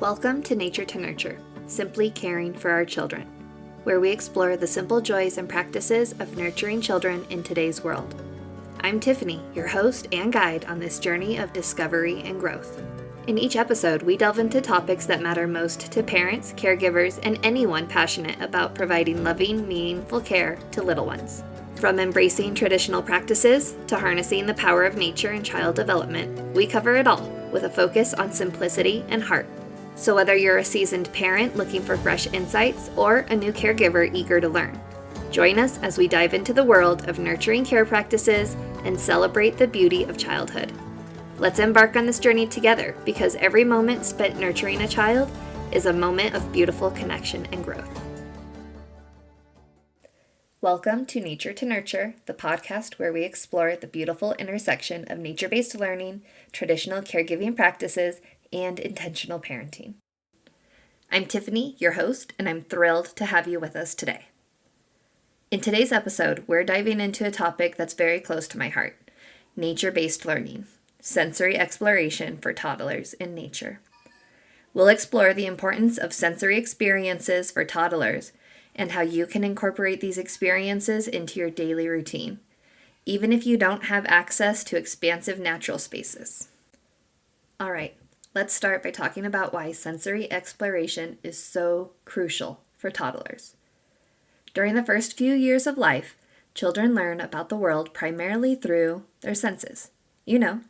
Welcome to Nature to Nurture, simply caring for our children, where we explore the simple joys and practices of nurturing children in today's world. I'm Tiffany, your host and guide on this journey of discovery and growth. In each episode, we delve into topics that matter most to parents, caregivers, and anyone passionate about providing loving, meaningful care to little ones. From embracing traditional practices to harnessing the power of nature in child development, we cover it all with a focus on simplicity and heart. So whether you're a seasoned parent looking for fresh insights or a new caregiver eager to learn, join us as we dive into the world of nurturing care practices and celebrate the beauty of childhood. Let's embark on this journey together because every moment spent nurturing a child is a moment of beautiful connection and growth. Welcome to Nature to Nurture, the podcast where we explore the beautiful intersection of nature-based learning, traditional caregiving practices, and intentional parenting. I'm Tiffany, your host, and I'm thrilled to have you with us today. In today's episode, we're diving into a topic that's very close to my heart, nature-based learning, sensory exploration for toddlers in nature. We'll explore the importance of sensory experiences for toddlers and how you can incorporate these experiences into your daily routine, even if you don't have access to expansive natural spaces. All right. Let's start by talking about why sensory exploration is so crucial for toddlers. During the first few years of life, children learn about the world primarily through their senses.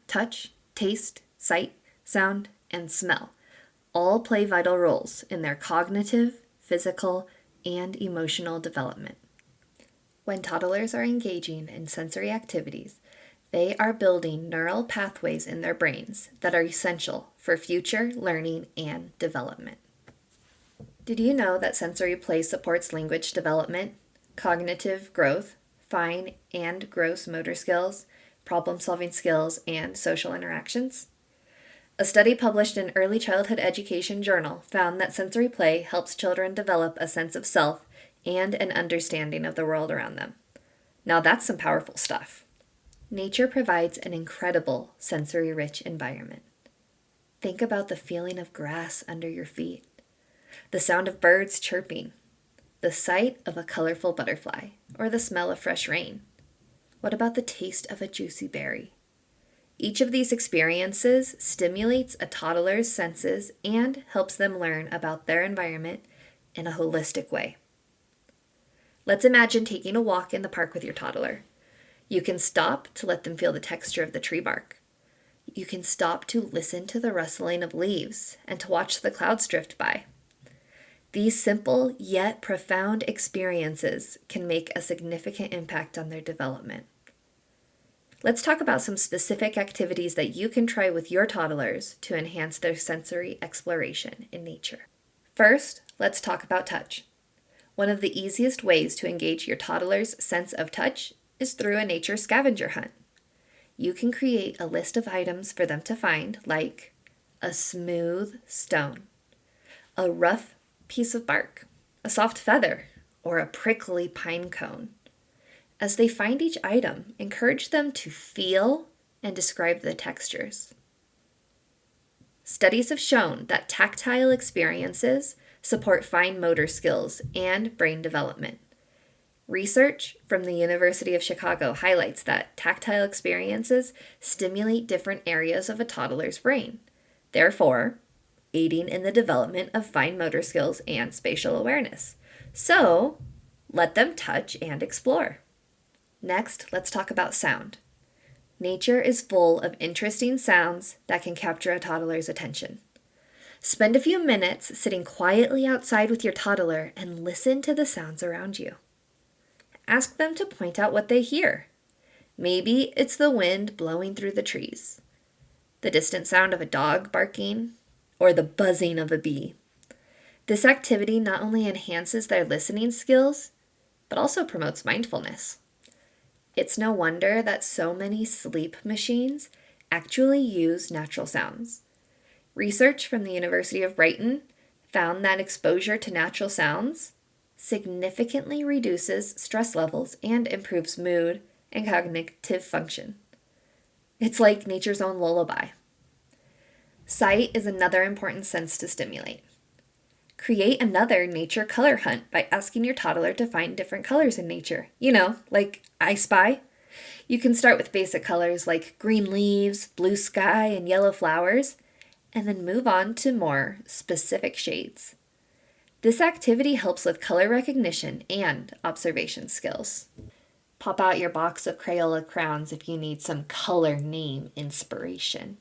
Touch, taste, sight, sound, and smell all play vital roles in their cognitive, physical, and emotional development. When toddlers are engaging in sensory activities, they are building neural pathways in their brains that are essential for future learning and development. Did you know that sensory play supports language development, cognitive growth, fine and gross motor skills, problem-solving skills, and social interactions? A study published in Early Childhood Education Journal found that sensory play helps children develop a sense of self and an understanding of the world around them. Now that's some powerful stuff. Nature provides an incredible sensory-rich environment. Think about the feeling of grass under your feet, the sound of birds chirping, the sight of a colorful butterfly, or the smell of fresh rain. What about the taste of a juicy berry? Each of these experiences stimulates a toddler's senses and helps them learn about their environment in a holistic way. Let's imagine taking a walk in the park with your toddler. You can stop to let them feel the texture of the tree bark. You can stop to listen to the rustling of leaves and to watch the clouds drift by. These simple yet profound experiences can make a significant impact on their development. Let's talk about some specific activities that you can try with your toddlers to enhance their sensory exploration in nature. First, let's talk about touch. One of the easiest ways to engage your toddler's sense of touch is through a nature scavenger hunt. You can create a list of items for them to find, like a smooth stone, a rough piece of bark, a soft feather, or a prickly pine cone. As they find each item, encourage them to feel and describe the textures. Studies have shown that tactile experiences support fine motor skills and brain development. Research from the University of Chicago highlights that tactile experiences stimulate different areas of a toddler's brain, therefore aiding in the development of fine motor skills and spatial awareness. So, let them touch and explore. Next, let's talk about sound. Nature is full of interesting sounds that can capture a toddler's attention. Spend a few minutes sitting quietly outside with your toddler and listen to the sounds around you. Ask them to point out what they hear. Maybe it's the wind blowing through the trees, the distant sound of a dog barking, or the buzzing of a bee. This activity not only enhances their listening skills, but also promotes mindfulness. It's no wonder that so many sleep machines actually use natural sounds. Research from the University of Brighton found that exposure to natural sounds significantly reduces stress levels and improves mood and cognitive function. It's like nature's own lullaby. Sight is another important sense to stimulate. Create another nature color hunt by asking your toddler to find different colors in nature. Like I Spy. You can start with basic colors like green leaves, blue sky, and yellow flowers, and then move on to more specific shades. This activity helps with color recognition and observation skills. Pop out your box of Crayola crowns if you need some color name inspiration.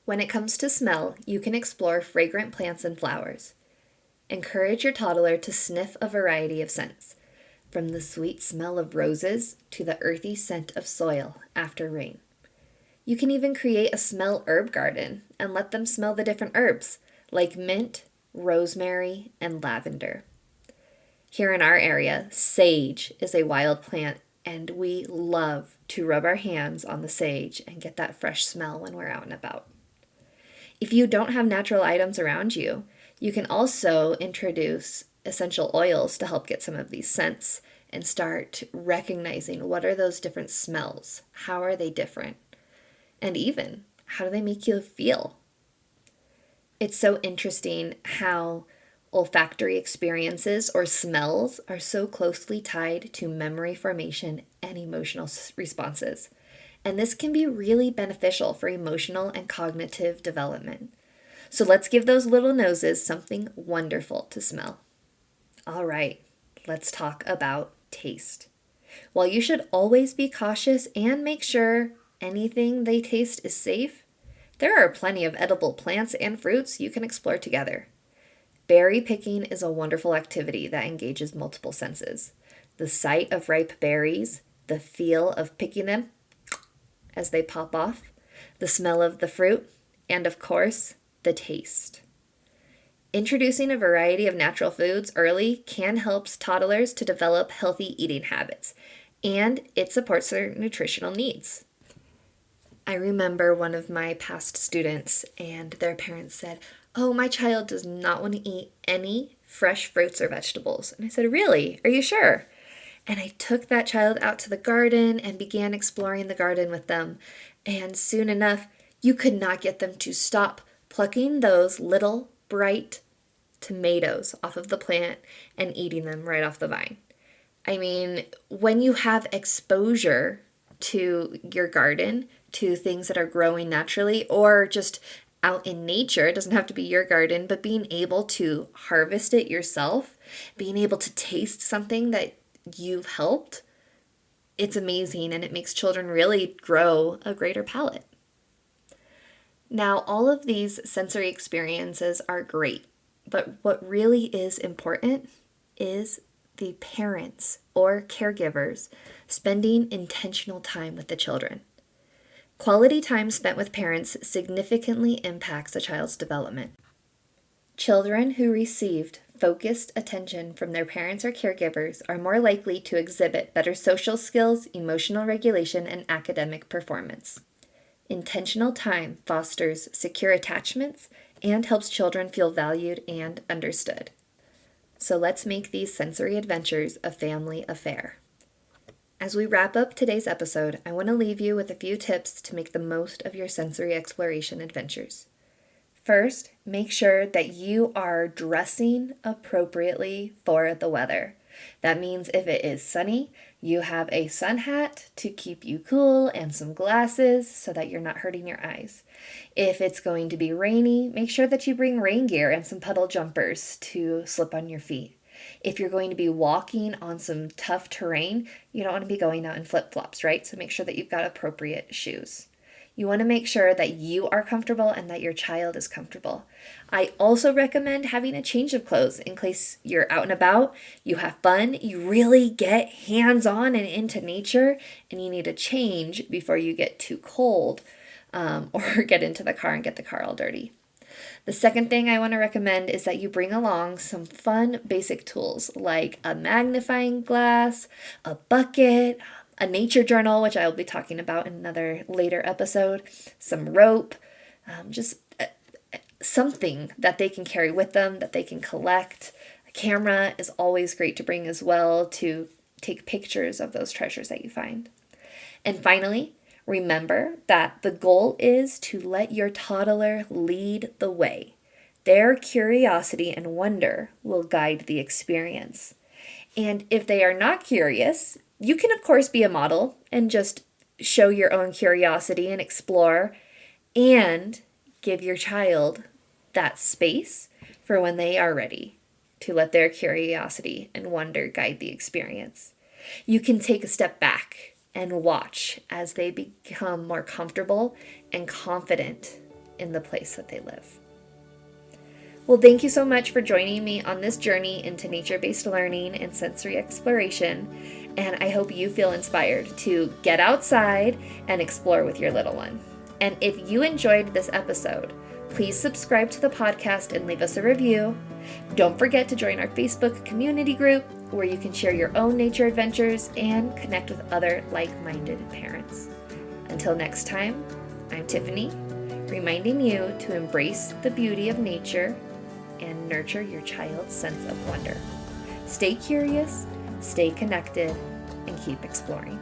When it comes to smell, you can explore fragrant plants and flowers. Encourage your toddler to sniff a variety of scents, from the sweet smell of roses to the earthy scent of soil after rain. You can even create a smell herb garden and let them smell the different herbs, like mint, rosemary, and lavender. Here in our area, sage is a wild plant, and we love to rub our hands on the sage and get that fresh smell when we're out and about. If you don't have natural items around you, you can also introduce essential oils to help get some of these scents and start recognizing what are those different smells, how are they different, and even how do they make you feel. It's so interesting how olfactory experiences or smells are so closely tied to memory formation and emotional responses. And this can be really beneficial for emotional and cognitive development. So let's give those little noses something wonderful to smell. All right, let's talk about taste. While you should always be cautious and make sure anything they taste is safe, there are plenty of edible plants and fruits you can explore together. Berry picking is a wonderful activity that engages multiple senses. The sight of ripe berries, the feel of picking them as they pop off, the smell of the fruit, and of course, the taste. Introducing a variety of natural foods early can help toddlers to develop healthy eating habits, and it supports their nutritional needs. I remember one of my past students and their parents said, "Oh, my child does not want to eat any fresh fruits or vegetables." And I said, "Really? Are you sure?" And I took that child out to the garden and began exploring the garden with them. And soon enough, you could not get them to stop plucking those little bright tomatoes off of the plant and eating them right off the vine. I mean, when you have exposure to your garden, to things that are growing naturally or just out in nature, it doesn't have to be your garden, but being able to harvest it yourself, being able to taste something that you've helped, it's amazing, and it makes children really grow a greater palate. Now, all of these sensory experiences are great, but what really is important is the parents or caregivers spending intentional time with the children. Quality time spent with parents significantly impacts a child's development. Children who received focused attention from their parents or caregivers are more likely to exhibit better social skills, emotional regulation, and academic performance. Intentional time fosters secure attachments and helps children feel valued and understood. So let's make these sensory adventures a family affair. As we wrap up today's episode, I want to leave you with a few tips to make the most of your sensory exploration adventures. First, make sure that you are dressing appropriately for the weather. That means if it is sunny, you have a sun hat to keep you cool and some glasses so that you're not hurting your eyes. If it's going to be rainy, make sure that you bring rain gear and some puddle jumpers to slip on your feet. If you're going to be walking on some tough terrain, you don't want to be going out in flip-flops, right? So make sure that you've got appropriate shoes. You want to make sure that you are comfortable and that your child is comfortable. I also recommend having a change of clothes in case you're out and about, you have fun, you really get hands-on and into nature, and you need a change before you get too cold or get into the car and get the car all dirty. The second thing I want to recommend is that you bring along some fun basic tools like a magnifying glass, a bucket, a nature journal, which I will be talking about in another later episode, some rope, just something that they can carry with them, that they can collect. A camera is always great to bring as well to take pictures of those treasures that you find. And finally, Remember that the goal is to let your toddler lead the way. Their curiosity and wonder will guide the experience. And if they are not curious, you can, of course, be a model and just show your own curiosity and explore and give your child that space for when they are ready to let their curiosity and wonder guide the experience. You can take a step back and watch as they become more comfortable and confident in the place that they live. Well, thank you so much for joining me on this journey into nature-based learning and sensory exploration, and I hope you feel inspired to get outside and explore with your little one. And if you enjoyed this episode, please subscribe to the podcast and leave us a review. Don't forget to join our Facebook community group where you can share your own nature adventures and connect with other like-minded parents. Until next time, I'm Tiffany, reminding you to embrace the beauty of nature and nurture your child's sense of wonder. Stay curious, stay connected, and keep exploring.